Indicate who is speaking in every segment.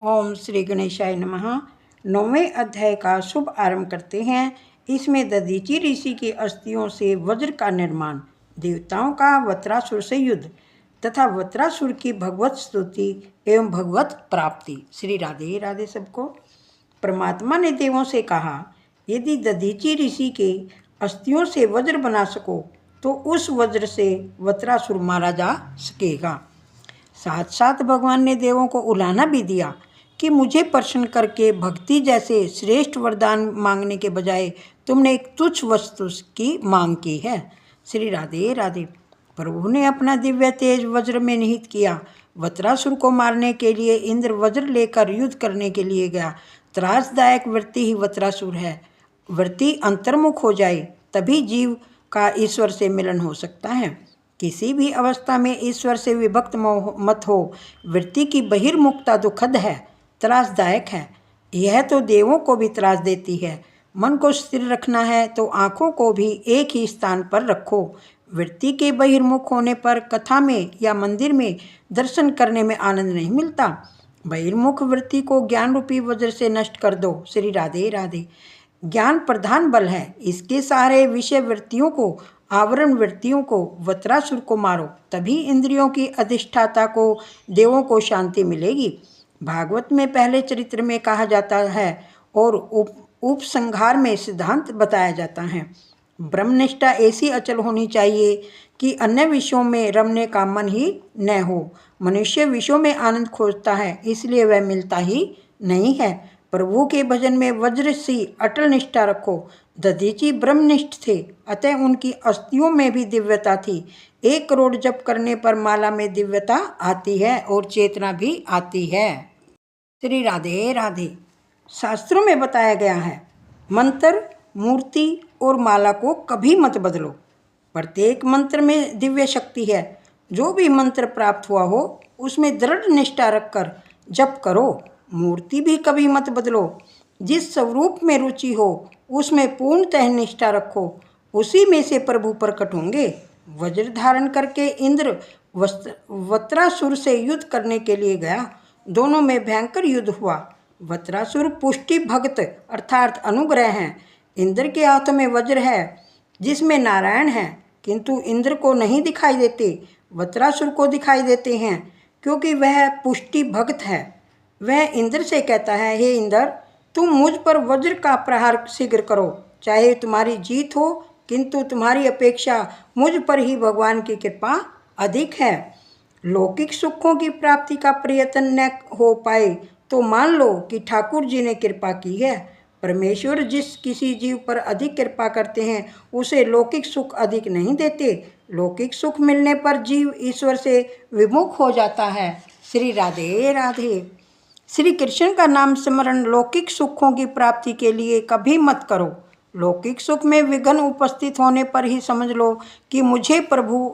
Speaker 1: ओम श्री गणेशाय नमः। 9वें अध्याय का शुभ आरंभ करते हैं। इसमें दधीचि ऋषि की अस्थियों से वज्र का निर्माण, देवताओं का वत्रासुर से युद्ध तथा वत्रासुर की भगवत स्तुति एवं भगवत प्राप्ति। श्री राधे राधे सबको। परमात्मा ने देवों से कहा, यदि दधीचि ऋषि के अस्थियों से वज्र बना सको तो उस वज्र से वत्रासुर मारा जा सकेगा। साथ साथ भगवान ने देवों को उलाहना भी दिया कि मुझे प्रसन्न करके भक्ति जैसे श्रेष्ठ वरदान मांगने के बजाय तुमने एक तुच्छ वस्तु की मांग की है। श्री राधे राधे। प्रभु ने अपना दिव्य तेज वज्र में निहित किया। वत्रासुर को मारने के लिए इंद्र वज्र लेकर युद्ध करने के लिए गया। त्रासदायक वृत्ति ही वत्रासुर है। वृत्ति अंतर्मुख हो जाए तभी जीव का ईश्वर से मिलन हो सकता है। किसी भी अवस्था में ईश्वर से विभक्त मत हो। वृत्ति की बहिर्मुखता दुखद है, त्रासदायक है। यह तो देवों को भी त्रास देती है। मन को स्थिर रखना है तो आँखों को भी एक ही स्थान पर रखो। वृत्ति के बहिर्मुख होने पर कथा में या मंदिर में दर्शन करने में आनंद नहीं मिलता। बहिर्मुख वृत्ति को ज्ञान रूपी वज्र से नष्ट कर दो। श्री राधे राधे। ज्ञान प्रधान बल है। इसके सारे विषय वृत्तियों को, आवरण वृत्तियों को, वत्रासुर को मारो, तभी इंद्रियों की अधिष्ठाता को, देवों को शांति मिलेगी। भागवत में पहले चरित्र में कहा जाता है और उपसंहार में सिद्धांत बताया जाता है। ब्रह्मनिष्ठा ऐसी अचल होनी चाहिए कि अन्य विषयों में रमने का मन ही न हो। मनुष्य विषयों में आनंद खोजता है, इसलिए वह मिलता ही नहीं है। प्रभु के भजन में वज्र सी अटल निष्ठा रखो। दधीचि ब्रह्मनिष्ठ थे, अतः उनकी अस्थियों में भी दिव्यता थी। 1 करोड़ जप करने पर माला में दिव्यता आती है और चेतना भी आती है। श्री राधे राधे। शास्त्रों में बताया गया है, मंत्र, मूर्ति और माला को कभी मत बदलो। प्रत्येक मंत्र में दिव्य शक्ति है। जो भी मंत्र प्राप्त हुआ हो उसमें दृढ़ निष्ठा रखकर जप करो। मूर्ति भी कभी मत बदलो। जिस स्वरूप में रुचि हो उसमें पूर्णतः निष्ठा रखो, उसी में से प्रभु प्रकट होंगे। वज्र धारण करके इंद्र वत्रासुर से युद्ध करने के लिए गया। दोनों में भयंकर युद्ध हुआ। वत्रासुर पुष्टि भक्त अर्थात अनुग्रह हैं। इंद्र के हाथों में वज्र है जिसमें नारायण है, किंतु इंद्र को नहीं दिखाई देते, वत्रासुर को दिखाई देते हैं, क्योंकि वह पुष्टि भक्त है। वह इंद्र से कहता है, हे इंद्र, तुम मुझ पर वज्र का प्रहार शीघ्र करो। चाहे तुम्हारी जीत हो, किंतु तुम्हारी अपेक्षा मुझ पर ही भगवान की कृपा अधिक है। लौकिक सुखों की प्राप्ति का प्रयत्न न हो पाए तो मान लो कि ठाकुर जी ने कृपा की है। परमेश्वर जिस किसी जीव पर अधिक कृपा करते हैं उसे लौकिक सुख अधिक नहीं देते। लौकिक सुख मिलने पर जीव ईश्वर से विमुख हो जाता है। श्री राधे राधे। श्री कृष्ण का नाम स्मरण लौकिक सुखों की प्राप्ति के लिए कभी मत करो। लौकिक सुख में विघ्न उपस्थित होने पर ही समझ लो कि मुझे प्रभु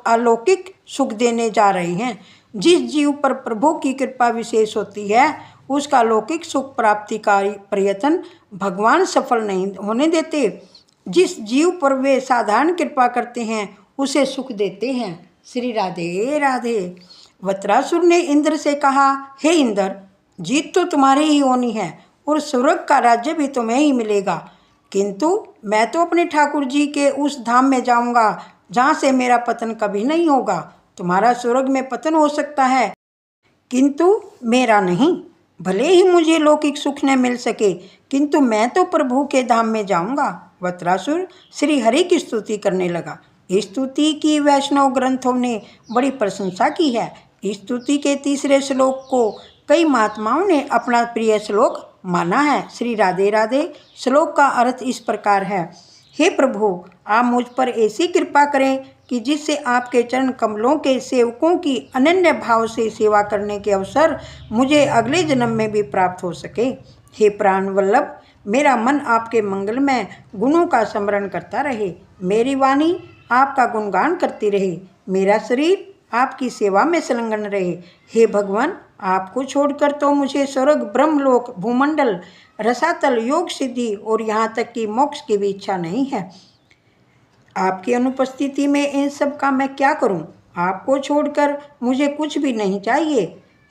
Speaker 1: अलौकिक सुख देने जा रहे हैं। जिस जीव पर प्रभु की कृपा विशेष होती है उसका लौकिक सुख प्राप्ति का प्रयत्न भगवान सफल नहीं होने देते। जिस जीव पर वे साधारण कृपा करते हैं उसे सुख देते हैं। श्री राधे राधे। वत्रासुर ने इंद्र से कहा, हे इंद्र, जीत तो तुम्हारी ही होनी है और स्वर्ग का राज्य भी तुम्हें ही मिलेगा, किंतु मैं तो अपने ठाकुर जी के उस धाम में जाऊंगा जहाँ से मेरा पतन कभी नहीं होगा। तुम्हारा स्वर्ग में पतन हो सकता है किंतु मेरा नहीं। भले ही मुझे लौकिक सुख न मिल सके, किंतु मैं तो प्रभु के धाम में जाऊंगा। वत्रासुर श्री हरि की स्तुति करने लगा। इस स्तुति की वैष्णव ग्रंथों ने बड़ी प्रशंसा की है। इस स्तुति के 3रे श्लोक को कई महात्माओं ने अपना प्रिय श्लोक माना है। श्री राधे राधे। श्लोक का अर्थ इस प्रकार है, हे प्रभु, आप मुझ पर ऐसी कृपा करें कि जिससे आपके चरण कमलों के सेवकों की अनन्य भाव से सेवा करने के अवसर मुझे अगले जन्म में भी प्राप्त हो सके। हे प्राण वल्लभ, मेरा मन आपके मंगलमय गुणों का स्मरण करता रहे, मेरी वाणी आपका गुणगान करती रहे, मेरा शरीर आपकी सेवा में संलग्न रहे। हे भगवान, आपको छोड़कर तो मुझे स्वर्ग, ब्रह्मलोक, भूमंडल, रसातल, योग सिद्धि और यहाँ तक कि मोक्ष की भी इच्छा नहीं है। आपकी अनुपस्थिति में इन सब का मैं क्या करूं? आपको छोड़कर मुझे कुछ भी नहीं चाहिए।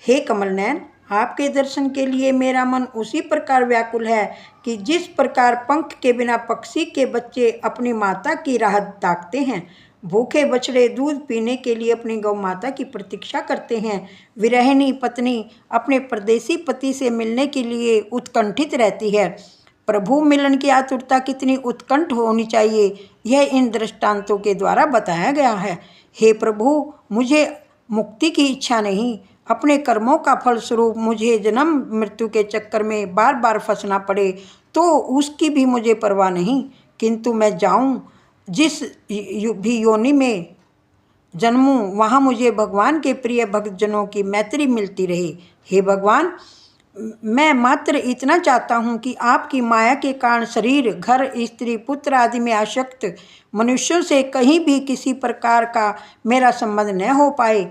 Speaker 1: हे कमल नयन, आपके दर्शन के लिए मेरा मन उसी प्रकार व्याकुल है कि जिस प्रकार पंख के बिना पक्षी के बच्चे अपनी माता की राह ताकते हैं, भूखे बछड़े दूध पीने के लिए अपनी गौ माता की प्रतीक्षा करते हैं, विरहिणी पत्नी अपने परदेसी पति से मिलने के लिए उत्कंठित रहती है। प्रभु मिलन की आतुरता कितनी उत्कंठ होनी चाहिए, यह इन दृष्टांतों के द्वारा बताया गया है। हे प्रभु, मुझे मुक्ति की इच्छा नहीं, अपने कर्मों का फलस्वरूप मुझे जन्म मृत्यु के चक्कर में बार बार फंसना पड़े तो उसकी भी मुझे परवाह नहीं, किंतु मैं जाऊं जिस भी योनि में जन्मूं वहाँ मुझे भगवान के प्रिय भक्तजनों की मैत्री मिलती रहे। हे भगवान, मैं मात्र इतना चाहता हूँ कि आपकी माया के कारण शरीर, घर, स्त्री, पुत्र आदि में आसक्त मनुष्यों से कहीं भी किसी प्रकार का मेरा संबंध न हो पाए।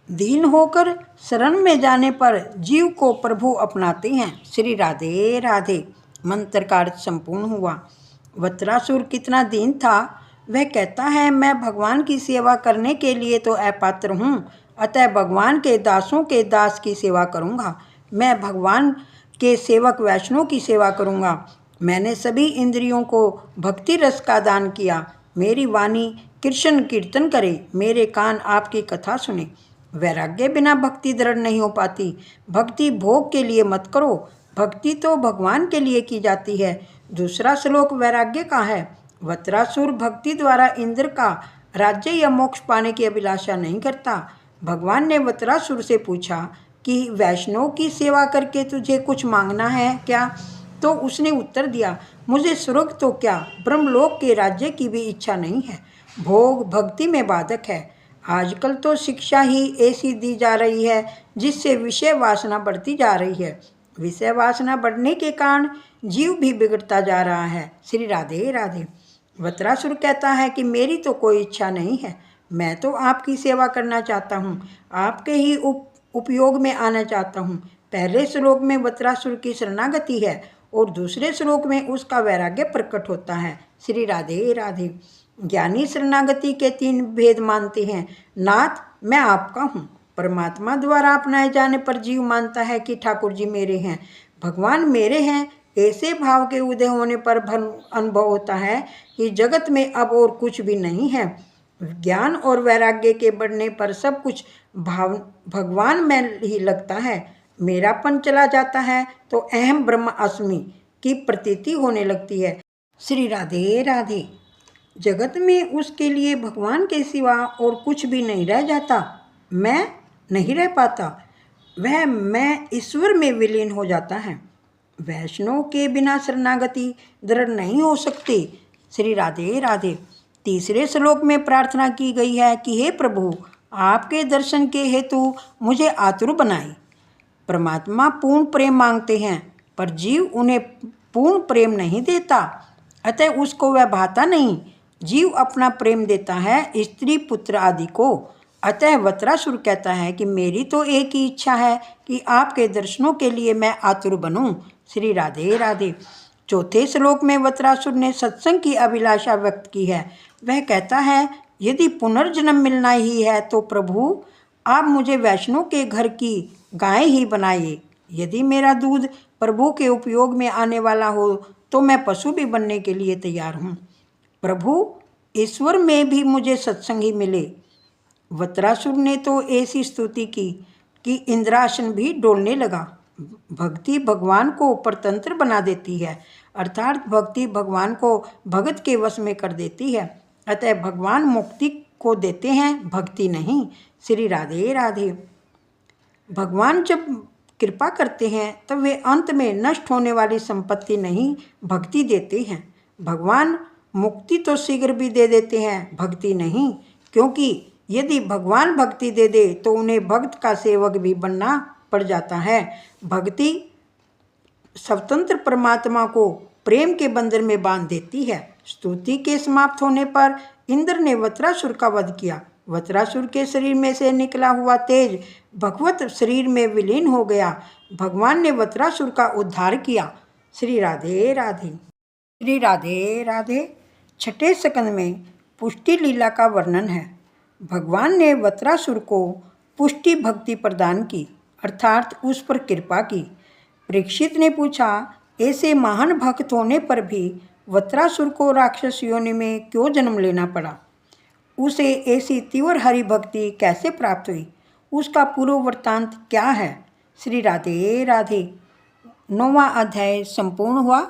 Speaker 1: दीन होकर शरण में जाने पर जीव को प्रभु अपनाते हैं। श्री राधे राधे। मंत्र का अर्थ संपूर्ण हुआ। वत्रासुर कितना दीन था। वह कहता है, मैं भगवान की सेवा करने के लिए तो अपात्र हूँ, अतः भगवान के दासों के दास की सेवा करूँगा। मैं भगवान के सेवक वैष्णव की सेवा करूँगा। मैंने सभी इंद्रियों को भक्ति रस का दान किया। मेरी वाणी कृष्ण कीर्तन करे, मेरे कान आपकी कथा सुने। वैराग्य बिना भक्ति दृढ़ नहीं हो पाती। भक्ति भोग के लिए मत करो, भक्ति तो भगवान के लिए की जाती है। दूसरा श्लोक वैराग्य का है। वत्रासुर भक्ति द्वारा इंद्र का राज्य या मोक्ष पाने की अभिलाषा नहीं करता। भगवान ने वत्रासुर से पूछा कि वैष्णव की सेवा करके तुझे कुछ मांगना है क्या? तो उसने उत्तर दिया, मुझे स्वर्ग तो क्या, ब्रह्मलोक के राज्य की भी इच्छा नहीं है। भोग भक्ति में बाधक है। आजकल तो शिक्षा ही ऐसी दी जा रही है जिससे विषय वासना बढ़ती जा रही है। विषय वासना बढ़ने के कारण जीव भी बिगड़ता जा रहा है। श्री राधे राधे। वत्रासुर कहता है कि मेरी तो कोई इच्छा नहीं है, मैं तो आपकी सेवा करना चाहता हूँ, आपके ही उपयोग में आना चाहता हूँ। पहले श्लोक में वत्रासुर की शरणागति है और दूसरे श्लोक में उसका वैराग्य प्रकट होता है। श्री राधे राधे। ज्ञानी शरणागति के 3 भेद मानते हैं। नाथ, मैं आपका हूँ। परमात्मा द्वारा अपनाए जाने पर जीव मानता है कि ठाकुर जी मेरे हैं, भगवान मेरे हैं। ऐसे भाव के उदय होने पर अनुभव होता है कि जगत में अब और कुछ भी नहीं है। ज्ञान और वैराग्य के बढ़ने पर सब कुछ भगवान में ही लगता है। मेरापन चला जाता है तो अहम ब्रह्म अस्मि की प्रतीति होने लगती है। श्री राधे राधे। जगत में उसके लिए भगवान के सिवा और कुछ भी नहीं रह जाता। मैं नहीं रह पाता, वह मैं ईश्वर में विलीन हो जाता है। वैष्णव के बिना शरणागति दृढ़ नहीं हो सकती। श्री राधे राधे। तीसरे श्लोक में प्रार्थना की गई है कि हे प्रभु, आपके दर्शन के हेतु मुझे आतुर बनाए। परमात्मा पूर्ण प्रेम मांगते हैं पर जीव उन्हें पूर्ण प्रेम नहीं देता, अतः उसको वह भाता नहीं। जीव अपना प्रेम देता है स्त्री पुत्र आदि को। अतः वत्रासुर कहता है कि मेरी तो एक ही इच्छा है कि आपके दर्शनों के लिए मैं आतुर बनूं। श्री राधे राधे। चौथे श्लोक में वत्रासुर ने सत्संग की अभिलाषा व्यक्त की है। वह कहता है, यदि पुनर्जन्म मिलना ही है तो प्रभु आप मुझे वैष्णव के घर की गाय ही बनाइए। यदि मेरा दूध प्रभु के उपयोग में आने वाला हो तो मैं पशु भी बनने के लिए तैयार हूँ। प्रभु, ईश्वर में भी मुझे सत्संग ही मिले। वत्रासुर ने तो ऐसी स्तुति की कि इंद्रासन भी डोलने लगा। भक्ति भगवान को परतंत्र बना देती है, अर्थात भक्ति भगवान को भगत के वश में कर देती है। अतः भगवान मुक्ति को देते हैं, भक्ति नहीं। श्री राधे राधे। भगवान जब कृपा करते हैं तब वे अंत में नष्ट होने वाली संपत्ति नहीं, भक्ति देते हैं। भगवान मुक्ति तो शीघ्र भी दे देते हैं, भक्ति नहीं, क्योंकि यदि भगवान भक्ति दे दे तो उन्हें भक्त का सेवक भी बनना पड़ जाता है। भक्ति स्वतंत्र परमात्मा को प्रेम के बंधन में बांध देती है। स्तुति के समाप्त होने पर इंद्र ने वत्रासुर का वध किया। वत्रासुर के शरीर में से निकला हुआ तेज भगवत शरीर में विलीन हो गया। भगवान ने वत्रासुर का उद्धार किया। श्री राधे राधे। श्री राधे राधे। छठे स्कंद में पुष्टि लीला का वर्णन है। भगवान ने वत्रासुर को पुष्टि भक्ति प्रदान की। अर्थात उस पर कृपा की। परीक्षित ने पूछा, ऐसे महान भक्त होने पर भी वत्रासुर को राक्षस योनि में क्यों जन्म लेना पड़ा? उसे ऐसी तीव्र हरि भक्ति कैसे प्राप्त हुई? उसका पूर्व वृत्तांत क्या है? श्री राधे राधे। 9वां अध्याय संपूर्ण हुआ।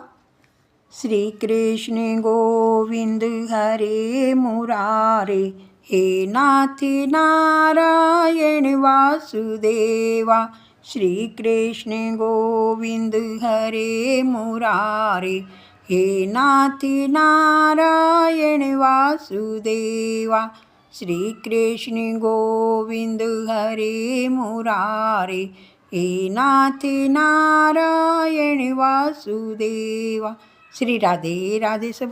Speaker 1: श्री कृष्ण गोविंद हरे मुरारे, हे नाथ नारायण वासुदेवा। श्री कृष्ण गोविंद हरे मुरारे, हे नाथ नारायण वासुदेवा। श्री कृष्ण गोविंद हरे मुरारे, हे नाथ नारायण वासुदेवा। श्री राधे राधे सब।